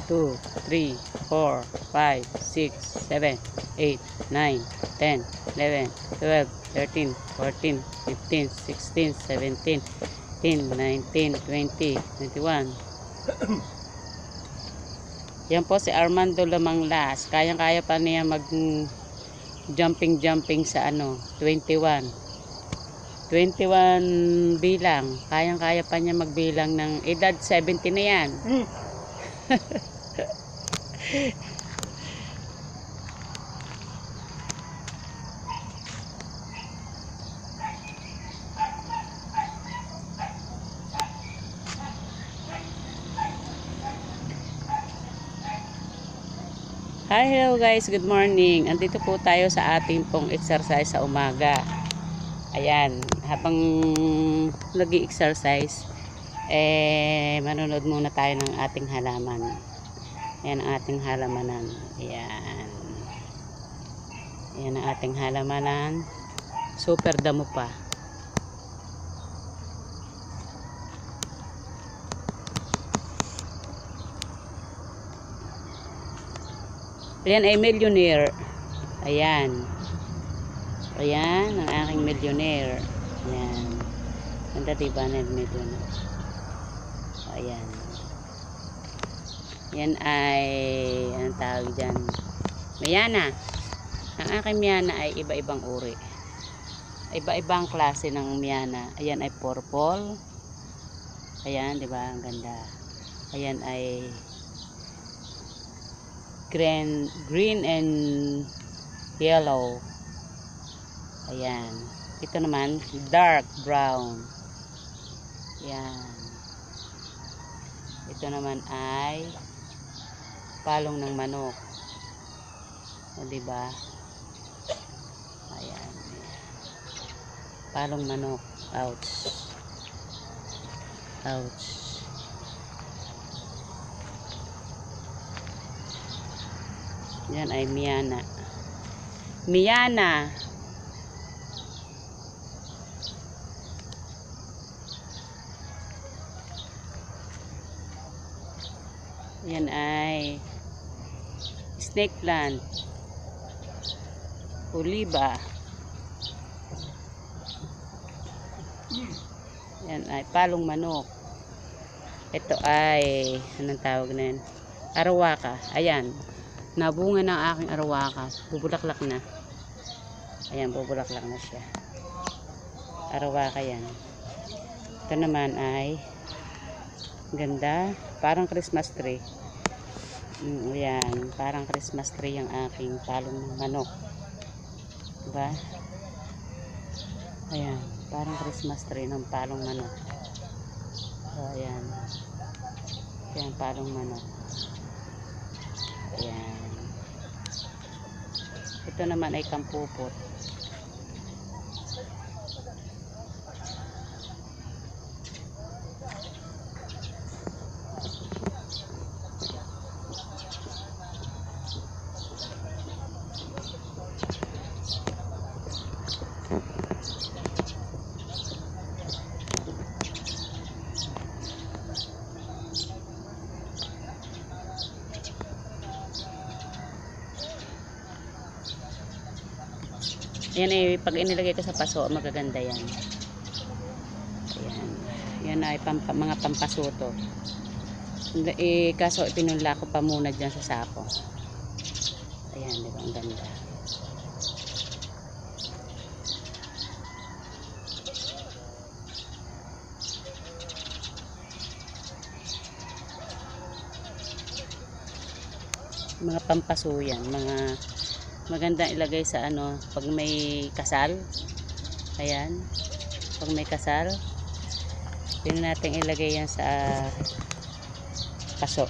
2, 3, 4, 5, 6, 7, 8, 9, 10, 11, 12, 13, 14, 15, 16, 17, 18, 19, 20, 21. Yan po si Armando Lamanglas. Kayang-kaya pa niya mag jumping sa 21. 21 bilang. Kayang-kaya pa niya magbilang ng edad 70 na yan. Hi, hello guys, good morning. Andito po tayo sa ating pong exercise sa umaga. Ayan, habang nag-i-exercise, manonood muna tayo ng ating halaman. Ayan ang ating halamanan. Ayan. Ayan ang ating halamanan. Super damo pa. Ayan ay millionaire. Ayan. Ayan ang aking millionaire. Ayan. Ganda diba na millionaire. Ayan. Yan ay anong tawag dyan? Mayana. Ang aking miyana ay iba-ibang uri. Iba-ibang klase ng miyana. Ayan ay purple. Ayan, diba? Ang ganda. Ayan ay green and yellow. Ayan. Ito naman dark brown. Ayan. Ito naman ay palong ng manok. O diba? Ayan. Palong manok. Ouch. Ouch. Yan ay Miana. Miana. Yan ay snake plant. Oliba. Yan ay palong manok. Ito ay, anong tawag na yun? Arawaka. Ayan. Nabunga ng aking arawaka. Bubulaklak na. Ayan, bubulaklak na siya. Arawaka yan. Ito naman ay ganda. Parang Christmas tree. Ayan. Parang Christmas tree yung aking palong manok. Diba? Ayan. Parang Christmas tree ng palong manok. So, ayan. Ayan, palong manok. Ayan. Ito naman ay kampupot. Yan ay pag inilagay ko sa paso, magaganda yan. Ayan. Yan ay mga pampasuto. Kaso ipinunla ko pa muna dyan sa sako. Ayan, di ba? Ang ganda. Mga pampaso yan. Maganda ilagay sa ano pag may kasal. Ayan, pag may kasal tingnan natin ilagay yan sa paso.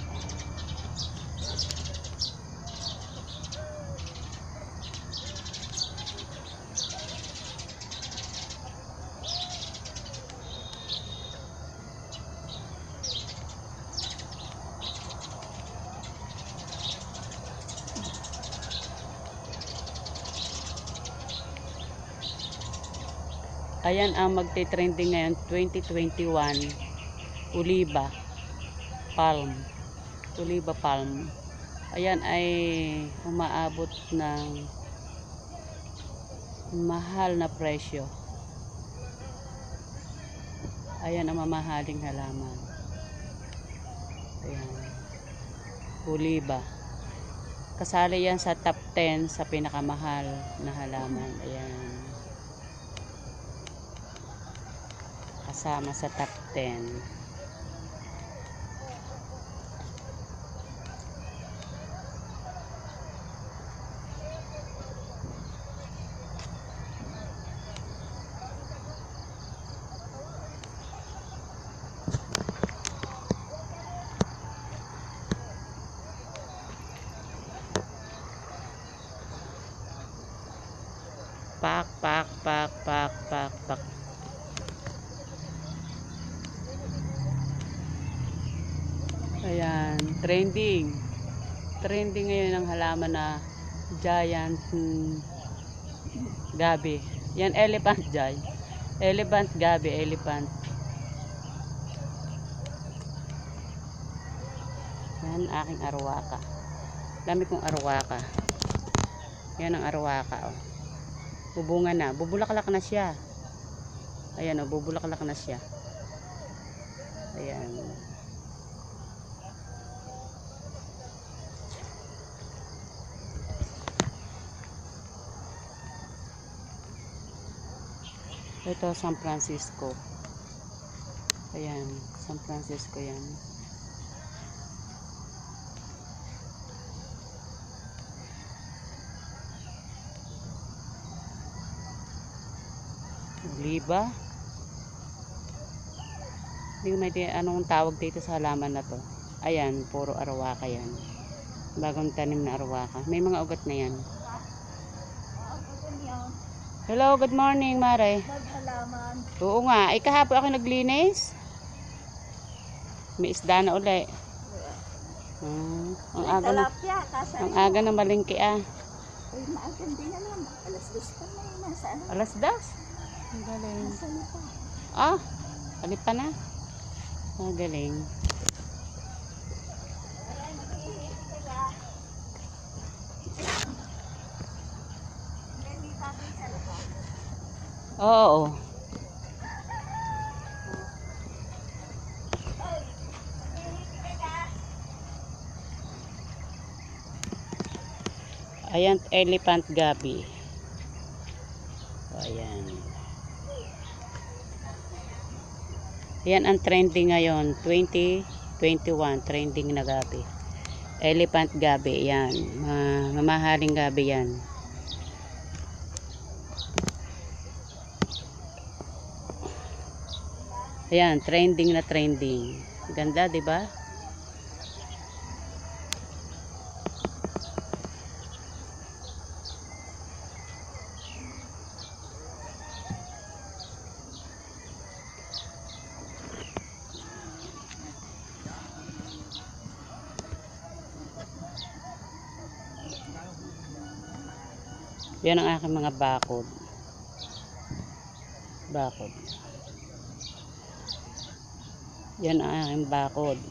Ayan ang magte-trending ngayon 2021, Oliba palm. Oliba palm. Ayan ay umaabot ng mahal na presyo. Ayan ang mamahaling halaman. Ayan. Oliba. Kasali yan sa top 10 sa pinakamahal na halaman. Ayan. Kasama sa top 10. Pak, pak, pak, pak, pak, pak. Ayan, trending ngayon ang halaman na giant gabi. Yan, elephant jay. Elephant gabi, elephant. Yan, aking arawaka. Dami kong arawaka. Yan ang arawaka, oh. Bubunga na, bubulaklak na siya. Ayan, oh, bubulaklak na siya. Ayan. Ito, San Francisco. Ayan, San Francisco yan. Oliba. Hindi ko maintindihan anong tawag dito sa halaman na to. Ayan, puro arawaka yan. Bagong tanim na arawaka. May mga ugat na yan. Hello, good morning, Mare. Maghalaman. Oo nga, ay kahapon ako naglinis. May isda na uli. Ang aga na, Talapia, ang aga na malingki ah. Uy, maagan din na naman. Alas 2 pa na yun. Nasa ano? Alas 2. Ang galing. Nasa lupa. Ah, alipa na. Ang galing. Oo. Ayan, elephant gabi. Ayan. Ayan ang trending ngayon. 2021 trending na gabi. Elephant gabi. Ayan. Mamahaling gabi yan. Ayan, trending na trending. Ganda, 'di ba? Yan ang aking mga bakod. Bakod. Yan ang aking bakod.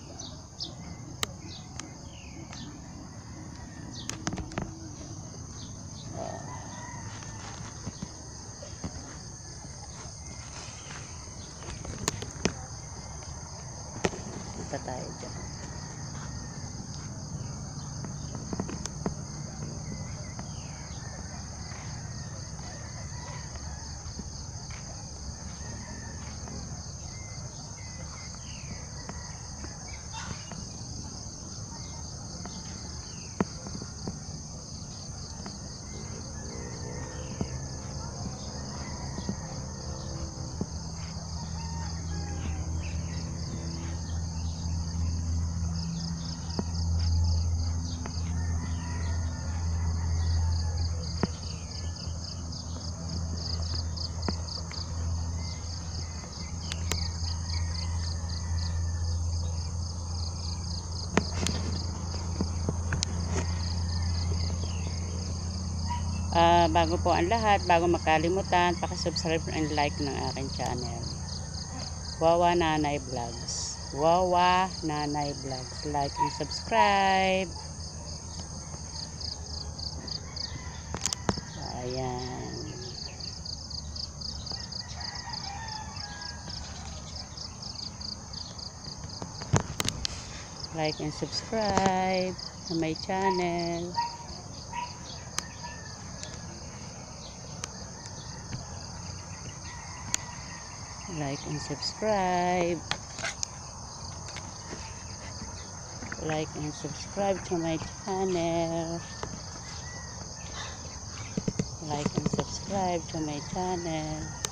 Punta tayo dyan. Bago po ang lahat, bago makalimutan, pakisubscribe and like ng aking channel. Wawa Nanay Vlogs. Wawa Nanay Vlogs. Like and subscribe. Ayan. Like and subscribe sa my channel. Like and subscribe. Like and subscribe to my channel. Like and subscribe to my channel.